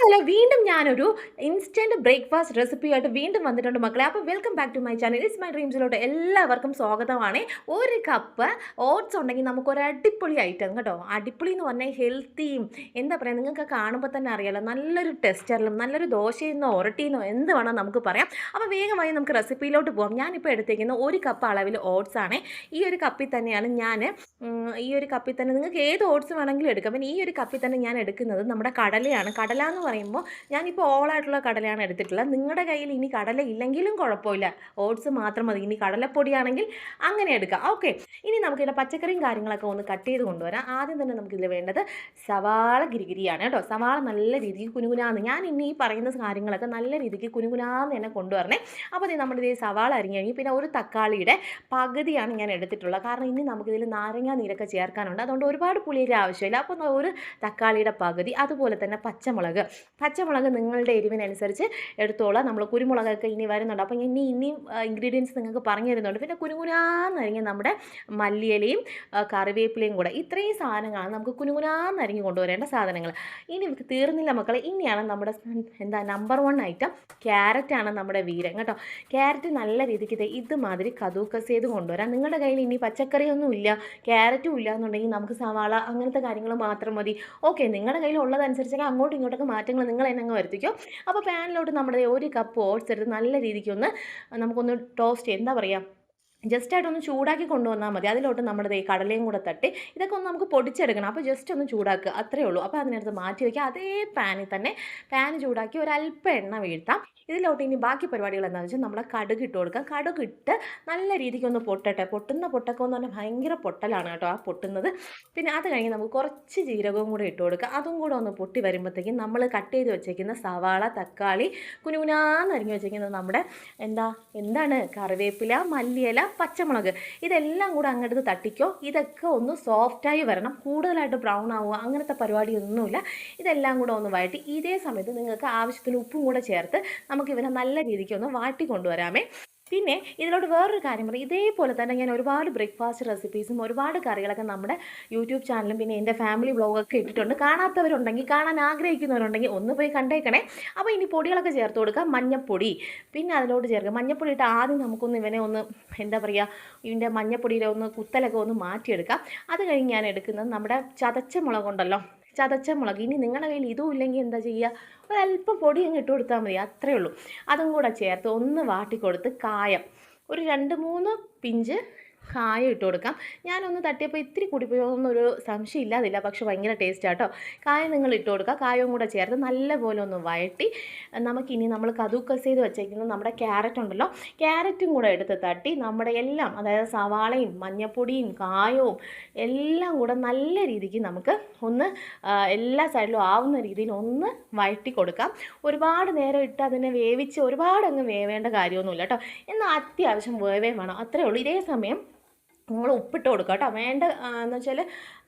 Hello വീണ്ടും ഞാനൊരു instant breakfast റെസിപ്പിയായിട്ട് വീണ്ടും വന്നിട്ടുണ്ട് മക്കളെ. അപ്പോൾ welcome back to my channel. It's my ഡ്രീംസിലോട്ട് എല്ലാവർക്കും സ്വാഗതമാണ്. ഒരു കപ്പ് ഓട്സ് ഉണ്ടെങ്കിൽ നമുക്കൊരു അടിപൊളി ഐറ്റം കേട്ടോ. അടിപൊളി എന്ന് പറഞ്ഞാൽ ഹെൽത്തിയും എന്താ പറയുക, നിങ്ങൾക്ക് കാണുമ്പോൾ തന്നെ അറിയാലോ, നല്ലൊരു ടെക്സ്ചറിലും നല്ലൊരു ദോശയെന്നോ ഒരട്ടിയെന്നോ എന്ത് വേണം നമുക്ക് പറയാം. അപ്പോൾ വേഗമായി നമുക്ക് റെസിപ്പിയിലോട്ട് പോകാം. ഞാനിപ്പോൾ എടുത്തേക്കുന്ന ഒരു കപ്പ് അളവിൽ ഓട്സ് ആണ്. ഈ ഒരു കപ്പിൽ തന്നെയാണ് ഈ ഒരു കപ്പിൽ തന്നെ നിങ്ങൾക്ക് ഏത് ഓട്സ് വേണമെങ്കിലും എടുക്കാം. പിന്നെ ഈ ഒരു കപ്പിൽ തന്നെ ഞാൻ എടുക്കുന്നത് നമ്മുടെ കടലയാണ്. കടല എന്ന് പറയുമ്പോൾ ഞാനിപ്പോൾ ഓളായിട്ടുള്ള കടലയാണ് എടുത്തിട്ടുള്ളത്. നിങ്ങളുടെ കയ്യിൽ ഇനി കടല ഇല്ലെങ്കിലും കുഴപ്പമില്ല, ഓട്സ് മാത്രം മതി. ഇനി കടലപ്പൊടിയാണെങ്കിൽ അങ്ങനെ എടുക്കാം. ഓക്കെ, ഇനി നമുക്കിവിടെ പച്ചക്കറിയും കാര്യങ്ങളൊക്കെ ഒന്ന് കട്ട് ചെയ്ത് കൊണ്ടുവരാം. ആദ്യം തന്നെ നമുക്കിതിൽ വേണ്ടത് സവാള ഗിരിഗിരിയാണ് കേട്ടോ. സവാള നല്ല രീതിക്ക് കുനുകുനാന്ന്, ഞാൻ ഇനി ഈ പറയുന്ന കാര്യങ്ങളൊക്കെ നല്ല രീതിക്ക് കുനുകുനാന്ന് തന്നെ കൊണ്ടുവരണേ. അപ്പോൾ നമ്മുടെ ഈ സവാള അരിഞ്ഞ് കഴിഞ്ഞ് പിന്നെ ഒരു തക്കാളിയുടെ പകുതിയാണ് ഞാൻ എടുത്തിട്ടുള്ളത്. കാരണം ഇനി നമുക്കിതിൽ നാരങ്ങ നീരൊക്കെ ചേർക്കാനുണ്ട്, അതുകൊണ്ട് ഒരുപാട് പുളിയുടെ ആവശ്യമില്ല. അപ്പോൾ ഒരു തക്കാളിയുടെ പകുതി, അതുപോലെ തന്നെ പച്ചമുളക് നിങ്ങളുടെ എരിവിനനുസരിച്ച് എടുത്തോളാം. നമ്മൾ കുരുമുളകൊക്കെ ഇനി വരുന്നുണ്ട്, അപ്പോൾ ഇനിയും ഇൻഗ്രീഡിയൻസ് നിങ്ങൾക്ക് പറഞ്ഞു തരുന്നുണ്ട്. പിന്നെ കുനുകുനാന്നരിഞ്ഞ് നമ്മുടെ മല്ലിയിലയും കറിവേപ്പിലയും കൂടെ, ഇത്രയും സാധനങ്ങളാണ് നമുക്ക് കുനുകുനാന്നരിഞ്ഞ് കൊണ്ടുവരേണ്ട സാധനങ്ങൾ. ഇനി തീർന്നില്ല മക്കളെ, ഇനിയാണ് നമ്മുടെ നമ്പർ 1 ഐറ്റം ക്യാരറ്റാണ് നമ്മുടെ വീരൻ കേട്ടോ. ക്യാരറ്റ് നല്ല രീതിക്ക് ഇതുമാതിരി കദൂക്കസ് ചെയ്ത് കൊണ്ടുവരാം. നിങ്ങളുടെ കയ്യിൽ ഇനി പച്ചക്കറിയൊന്നും ഇല്ല, ക്യാരറ്റും ഇല്ല എന്നുണ്ടെങ്കിൽ നമുക്ക് സവാള അങ്ങനത്തെ കാര്യങ്ങൾ മാത്രം മതി. ഓക്കെ, നിങ്ങളുടെ കയ്യിൽ ഉള്ളതനുസരിച്ചൊക്കെ അങ്ങോട്ടും ഇങ്ങോട്ടൊക്കെ മാറ്റങ്ങൾ നിങ്ങൾ തന്നെ അങ്ങ് വരുത്തിക്കോ. അപ്പോൾ പാനിലോട്ട് നമ്മുടെ ഒരു കപ്പ് ഓട്സ് എടുത്ത് നല്ല രീതിക്കൊന്ന് നമുക്കൊന്ന് ടോസ്റ്റ്, എന്താ പറയുക, ജസ്റ്റായിട്ടൊന്ന് ചൂടാക്കി കൊണ്ടുവന്നാൽ മതി. അതിലോട്ട് നമ്മുടെ ഈ കടലയും കൂടെ തട്ടി ഇതൊക്കെ ഒന്ന് നമുക്ക് പൊടിച്ചെടുക്കണം. അപ്പോൾ ജസ്റ്റ് ഒന്ന് ചൂടാക്കുക, അത്രയേ ഉള്ളൂ. അപ്പോൾ അതിനടുത്ത് മാറ്റി വയ്ക്കുക. അതേ പാനിൽ തന്നെ പാൻ ചൂടാക്കി ഒരല്പം എണ്ണ വീഴ്ത്താം. ഇതിലോട്ട് ഇനി ബാക്കി പരിപാടികൾ എന്താണെന്ന് വെച്ചാൽ നമ്മൾ കടുക് ഇട്ട് കൊടുക്കാം. കടുകിട്ട് നല്ല രീതിക്കൊന്ന് പൊട്ടട്ടെ. പൊട്ടൊക്കെ എന്ന് പറഞ്ഞാൽ ഭയങ്കര പൊട്ടലാണ് കേട്ടോ ആ പൊട്ടുന്നത്. പിന്നെ അത് കഴിഞ്ഞ് നമുക്ക് കുറച്ച് ജീരകവും കൂടെ ഇട്ട് കൊടുക്കുക. അതും കൂടെ ഒന്ന് പൊട്ടി വരുമ്പോഴത്തേക്കും നമ്മൾ കട്ട് ചെയ്ത് വെച്ചേക്കുന്ന സവാള, തക്കാളി, കുനുകുനാന്ന് അരിഞ്ഞ് വെച്ചേക്കുന്നത് നമ്മുടെ എന്താണ് കറിവേപ്പില, മല്ലിയില, പച്ചമുളക്, ഇതെല്ലാം കൂടെ അങ്ങോട്ട് തട്ടിക്കോ. ഇതൊക്കെ ഒന്ന് സോഫ്റ്റായി വരണം, കൂടുതലായിട്ട് ബ്രൗൺ ആവുക അങ്ങനത്തെ പരിപാടിയൊന്നുമില്ല. ഇതെല്ലാം കൂടെ ഒന്ന് വഴറ്റി ഇതേ സമയത്ത് നിങ്ങൾക്ക് ആവശ്യത്തിന് ഉപ്പും കൂടെ ചേർത്ത് നമുക്ക് ഇവനെ നല്ല രീതിക്ക് ഒന്ന് വാട്ടി കൊണ്ടുവരാമേ. പിന്നെ ഇതിലോട്ട് വേറൊരു കാര്യം പറയും, ഇതേപോലെ തന്നെ ഞാൻ ഒരുപാട് ബ്രേക്ക്ഫാസ്റ്റ് റെസിപ്പീസും ഒരുപാട് കറികളൊക്കെ നമ്മുടെ യൂട്യൂബ് ചാനലും പിന്നെ എൻ്റെ ഫാമിലി വ്ളോഗൊക്കെ ഇട്ടിട്ടുണ്ട്. കാണാത്തവരുണ്ടെങ്കിൽ, കാണാൻ ആഗ്രഹിക്കുന്നവരുണ്ടെങ്കിൽ ഒന്ന് പോയി കണ്ടേക്കണേ. അപ്പോൾ ഇനി പൊടികളൊക്കെ ചേർത്ത് കൊടുക്കാം. മഞ്ഞൾപ്പൊടി, പിന്നെ അതിലോട്ട് ചേർക്കുക. മഞ്ഞൾപ്പൊടി ഇട്ട് ആദ്യം നമുക്കൊന്ന് ഇവനെ ഒന്ന് എന്താ പറയുക, ഇതിൻ്റെ മഞ്ഞൾപ്പൊടിയിലെ ഒന്ന് കുത്തലൊക്കെ ഒന്ന് മാറ്റിയെടുക്കാം. അത് കഴിഞ്ഞ് ഞാൻ എടുക്കുന്നത് നമ്മുടെ ചതച്ച മുളകുണ്ടല്ലോ, ചതച്ച മുളക്. ഇനി നിങ്ങളുടെ കയ്യിൽ ഇതും ഇല്ലെങ്കിൽ എന്താ ചെയ്യുക, ഒരല്പം പൊടി അങ്ങ് ഇട്ട് കൊടുത്താൽ മതി, അത്രയേ ഉള്ളൂ. അതും കൂടെ ചേർത്ത് ഒന്ന് വാട്ടിക്കൊടുത്ത് കായം, ഒരു 2-3 പിഞ്ച് കായം ഇട്ട് കൊടുക്കാം. ഞാനൊന്ന് തട്ടിയപ്പോൾ ഇത്തിരി കൂടിപ്പോയൊന്നൊരു സംശയം ഇല്ലാതില്ല, പക്ഷെ ഭയങ്കര ടേസ്റ്റ് ആട്ടോ. കായം നിങ്ങൾ ഇട്ട് കൊടുക്കുക. കായവും കൂടെ ചേർത്ത് നല്ലപോലെ ഒന്ന് വഴറ്റി നമുക്കിനി നമ്മൾ കദൂക്കസ് ചെയ്ത് വെച്ചേക്കുന്നത് നമ്മുടെ ക്യാരറ്റ് ഉണ്ടല്ലോ, ക്യാരറ്റും കൂടെ എടുത്ത് തട്ടി നമ്മുടെ എല്ലാം, അതായത് സവാളയും മഞ്ഞൾപ്പൊടിയും കായവും എല്ലാം കൂടെ നല്ല രീതിക്ക് നമുക്ക് ഒന്ന് എല്ലാ സൈഡിലും ആവുന്ന രീതിയിൽ ഒന്ന് വഴറ്റി കൊടുക്കാം. ഒരുപാട് നേരം ഇട്ട് അതിനെ വേവിച്ച് ഒരുപാട് അങ്ങ് വേവേണ്ട കാര്യമൊന്നുമില്ല കേട്ടോ, എന്നാൽ അത്യാവശ്യം വേവേ വേണം, അത്രയേ ഉള്ളൂ. ഇതേ സമയം നമ്മൾ ഉപ്പിട്ട് കൊടുക്കുക കേട്ടോ. വേണ്ട എന്ന് വെച്ചാൽ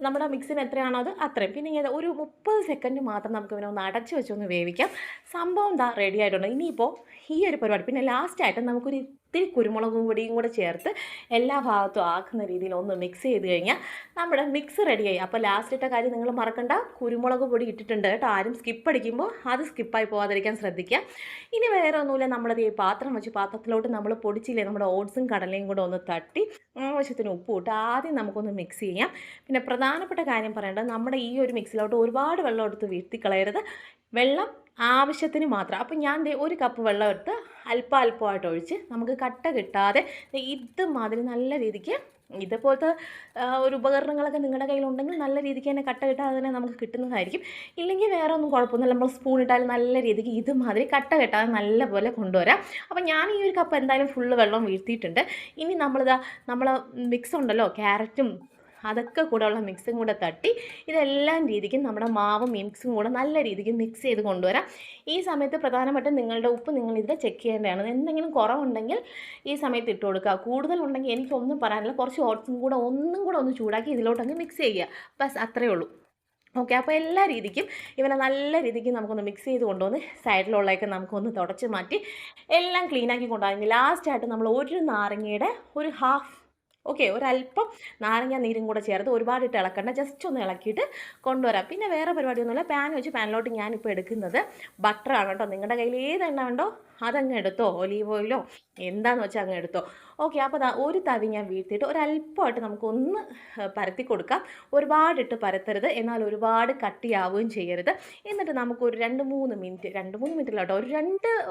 നമ്മുടെ മിക്സിന് എത്രയാണോ അത് അത്രയും. പിന്നെ ഇങ്ങനെ ഒരു 30 സെക്കൻഡ് മാത്രം നമുക്ക് ഇവനെ ഒന്ന് അടച്ച് വെച്ചൊന്ന് വേവിക്കാം. സംഭവം റെഡി ആയിട്ടുണ്ട്. ഇനിയിപ്പോൾ ഈ ഒരു പരിപാടി പിന്നെ ലാസ്റ്റായിട്ട് നമുക്കൊരു ഇത്തിരി കുരുമുളക് പൊടിയും കൂടെ ചേർത്ത് എല്ലാ ഭാഗത്തും ആക്കുന്ന രീതിയിൽ ഒന്ന് മിക്സ് ചെയ്ത് കഴിഞ്ഞാൽ നമ്മുടെ മിക്സ് റെഡിയായി. അപ്പോൾ ലാസ്റ്റിട്ട കാര്യം നിങ്ങൾ മറക്കണ്ട, കുരുമുളക് പൊടി ഇട്ടിട്ടുണ്ട് കേട്ടോ. ആരും സ്കിപ്പ് അടിക്കുമ്പോൾ അത് സ്കിപ്പായി പോകാതിരിക്കാൻ ശ്രദ്ധിക്കുക. ഇനി വേറെ ഒന്നുമില്ല, നമ്മുടെ ഈ പാത്രം വെച്ച് പാത്രത്തിലോട്ട് നമ്മൾ പൊടിച്ചില്ലേ നമ്മുടെ ഓട്സും കടലയും കൂടെ ഒന്ന് തട്ടി ആവശ്യത്തിന് ഉപ്പ് ഇട്ട് ആദ്യം നമുക്കൊന്ന് മിക്സ് ചെയ്യാം. പിന്നെ പ്രധാനപ്പെട്ട കാര്യം പറയേണ്ടത്, നമ്മുടെ ഈ ഒരു മിക്സിലോട്ട് ഒരുപാട് വെള്ളം എടുത്ത് വീഴ്ത്തിക്കളയരുത്, വെള്ളം ആവശ്യത്തിന് മാത്രം. അപ്പം ഞാൻ ഒരു കപ്പ് വെള്ളം എടുത്ത് അല്പമായിട്ട് ഒഴിച്ച് നമുക്ക് കട്ട കിട്ടാതെ ഇതുമാതിരി നല്ല രീതിക്ക്, ഇതുപോലത്തെ ഒരു ഉപകരണങ്ങളൊക്കെ നിങ്ങളുടെ കയ്യിലുണ്ടെങ്കിൽ നല്ല രീതിക്ക് തന്നെ കട്ട കിട്ടാതെ തന്നെ നമുക്ക് കിട്ടുന്നതായിരിക്കും. ഇല്ലെങ്കിൽ വേറെ ഒന്നും കുഴപ്പമൊന്നുമില്ല, നമ്മൾ സ്പൂൺ ഇട്ടാലും നല്ല രീതിക്ക് ഇതുമാതിരി കട്ട കെട്ടാതെ നല്ലപോലെ കൊണ്ടുവരാം. അപ്പോൾ ഞാൻ ഈ ഒരു കപ്പ് എന്തായാലും ഫുള്ള് വെള്ളം വീഴ്ത്തിയിട്ടുണ്ട്. ഇനി നമ്മൾ മിക്സ് ഉണ്ടല്ലോ, ക്യാരറ്റും അതൊക്കെ കൂടെ ഉള്ള മിക്സും കൂടെ തട്ടി ഇതെല്ലാം രീതിക്കും നമ്മുടെ മാവും മിക്സും കൂടെ നല്ല രീതിക്ക് മിക്സ് ചെയ്ത് കൊണ്ടുവരാം. ഈ സമയത്ത് പ്രധാനമായിട്ടും നിങ്ങളുടെ ഉപ്പ് നിങ്ങൾ ഇതിൽ ചെക്ക് ചെയ്യേണ്ടതാണ്. എന്തെങ്കിലും കുറവുണ്ടെങ്കിൽ ഈ സമയത്ത് ഇട്ട് കൊടുക്കുക. കൂടുതലുണ്ടെങ്കിൽ എനിക്കൊന്നും പറയാനില്ല, കുറച്ച് ഓട്സും കൂടെ ഒന്ന് ചൂടാക്കി ഇതിലോട്ടങ്ങ് മിക്സ് ചെയ്യുക, ബസ് അത്രയേ ഉള്ളൂ. ഓക്കെ, അപ്പോൾ എല്ലാ രീതിക്കും ഇവനെ നല്ല രീതിക്ക് നമുക്കൊന്ന് മിക്സ് ചെയ്ത് കൊണ്ടുവന്ന് സൈഡിലുള്ളതൊക്കെ നമുക്കൊന്ന് തുടച്ച് മാറ്റി എല്ലാം ക്ലീനാക്കി കൊണ്ടുപോയി ലാസ്റ്റായിട്ട് നമ്മൾ ഒരു നാരങ്ങയുടെ ഒരു ഹാഫ് ഓക്കെ, ഒരല്പം നാരങ്ങ നീരും കൂടെ ചേർത്ത് ഒരുപാടിട്ട് ഇളക്കണ്ട, ജസ്റ്റ് ഒന്ന് ഇളക്കിയിട്ട് കൊണ്ടുവരാം. പിന്നെ വേറെ പരിപാടിയൊന്നുമില്ല, പാൻ വെച്ച് പാനിലോട്ട് ഞാനിപ്പോൾ എടുക്കുന്നത് ബട്ടറാണ് കേട്ടോ. നിങ്ങളുടെ കയ്യിൽ ഏത് എണ്ണ ഉണ്ടോ അതങ്ങ് എടുത്തോ, ഒലീവ് ഓയിലോ എന്താണെന്ന് വെച്ചാൽ അങ്ങ് എടുത്തോ. ഓക്കെ, അപ്പോൾ ഒരു തവി ഞാൻ വീഴ്ത്തിയിട്ട് ഒരല്പമായിട്ട് നമുക്കൊന്ന് പരത്തി കൊടുക്കാം. ഒരുപാടിട്ട് പരത്തരുത്, എന്നാൽ ഒരുപാട് കട്ടിയാവുകയും ചെയ്യരുത്. എന്നിട്ട് നമുക്കൊരു 2-3 മിനിറ്റ്, 2-3 മിനിറ്റില്ല കേട്ടോ,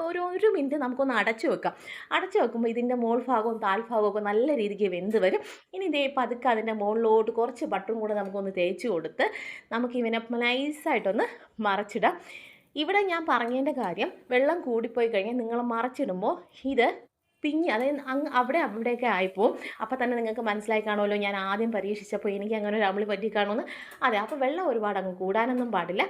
ഒരു മിനിറ്റ് നമുക്കൊന്ന് അടച്ചു വെക്കാം. അടച്ചു വെക്കുമ്പോൾ ഇതിൻ്റെ മോൾ ഭാഗവും താഴ്ഭാഗവും ഒക്കെ നല്ല രീതിക്ക് വെന്ത് വരും. ഇനി ഇതേ പതുക്കെ അതിൻ്റെ മുകളിലോട്ട് കുറച്ച് ബട്ടറും കൂടെ നമുക്കൊന്ന് തേച്ച് കൊടുത്ത് നമുക്കിവനെ നൈസായിട്ടൊന്ന് മറച്ചിടാം. ഇവിടെ ഞാൻ പറഞ്ഞതിൻ്റെ കാര്യം, വെള്ളം കൂടിപ്പോയി കഴിഞ്ഞാൽ നിങ്ങൾ മറച്ചിടുമ്പോൾ ഇത് അതായത് അവിടെയൊക്കെ ആയിപ്പോവും. അപ്പോൾ തന്നെ നിങ്ങൾക്ക് മനസ്സിലായി കാണുമല്ലോ, ഞാൻ ആദ്യം പരീക്ഷിച്ചപ്പോൾ എനിക്ക് അങ്ങനെ ഒരു അമ്പിളി പറ്റി കാണുമെന്ന്. അതെ, അപ്പോൾ വെള്ളം ഒരുപാട് അങ്ങ് കൂടാനൊന്നും പാടില്ല.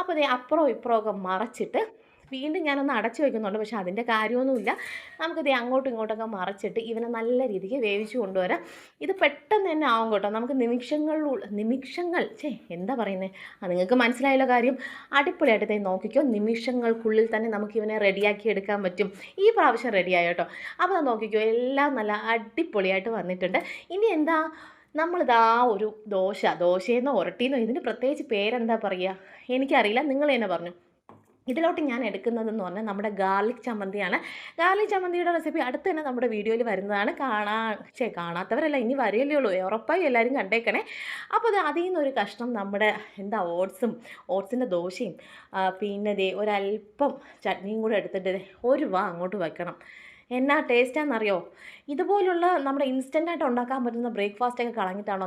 അപ്പോൾ അതേ അപ്പുറവും ഇപ്പുറമൊക്കെ മറച്ചിട്ട് വീണ്ടും ഞാനൊന്ന് അടച്ചു വയ്ക്കുന്നുണ്ട്, പക്ഷേ അതിൻ്റെ കാര്യമൊന്നുമില്ല. നമുക്കിത് അങ്ങോട്ടും ഇങ്ങോട്ടൊക്കെ മറച്ചിട്ട് ഇവനെ നല്ല രീതിക്ക് വേവിച്ച് കൊണ്ടുവരാം. ഇത് പെട്ടെന്ന് തന്നെ ആവും കേട്ടോ, നമുക്ക് എന്താ പറയുന്നത്, നിങ്ങൾക്ക് മനസ്സിലായല്ലോ കാര്യം. അടിപൊളിയായിട്ട് നോക്കിക്കോ, നിമിഷങ്ങൾക്കുള്ളിൽ തന്നെ നമുക്ക് ഇവനെ റെഡിയാക്കി എടുക്കാൻ പറ്റും. ഈ പ്രാവശ്യം റെഡിയായോ കേട്ടോ. അപ്പോൾ നോക്കിക്കോ, എല്ലാം നല്ല അടിപൊളിയായിട്ട് വന്നിട്ടുണ്ട്. ഇനി എന്താ, നമ്മളിതാ ഒരു ദോശയെന്നോ ഉരട്ടിയെന്നോ ഇതിന് പ്രത്യേകിച്ച് പേരെന്താ പറയുക എനിക്കറിയില്ല, നിങ്ങൾ തന്നെ പറഞ്ഞു. ഇതിലോട്ട് ഞാൻ എടുക്കുന്നതെന്ന് പറഞ്ഞാൽ നമ്മുടെ ഗാർലിക് ചമ്മന്തിയാണ്. ഗാർലിക് ചമ്മന്തിയുടെ റെസിപ്പി അടുത്ത് തന്നെ നമ്മുടെ വീഡിയോയിൽ വരുന്നതാണ്. കാണാത്തവരല്ല, ഇനി വരികയല്ലേ ഉള്ളൂ, ഉറപ്പായി എല്ലാവരും കണ്ടേക്കണേ. അപ്പോൾ അതിൽ നിന്നൊരു കഷ്ണം നമ്മുടെ ഓട്സിൻ്റെ ദോശയും പിന്നെ ഒരല്പം ചട്നിയും കൂടെ എടുത്തിട്ട് ഒരു അങ്ങോട്ട് വെക്കണം. എന്നാ ടേസ്റ്റാണെന്നറിയോ. ഇതുപോലുള്ള നമ്മുടെ ഇൻസ്റ്റൻ്റായിട്ട് ഉണ്ടാക്കാൻ പറ്റുന്ന ബ്രേക്ക്ഫാസ്റ്റൊക്കെ കളഞ്ഞിട്ടാണോ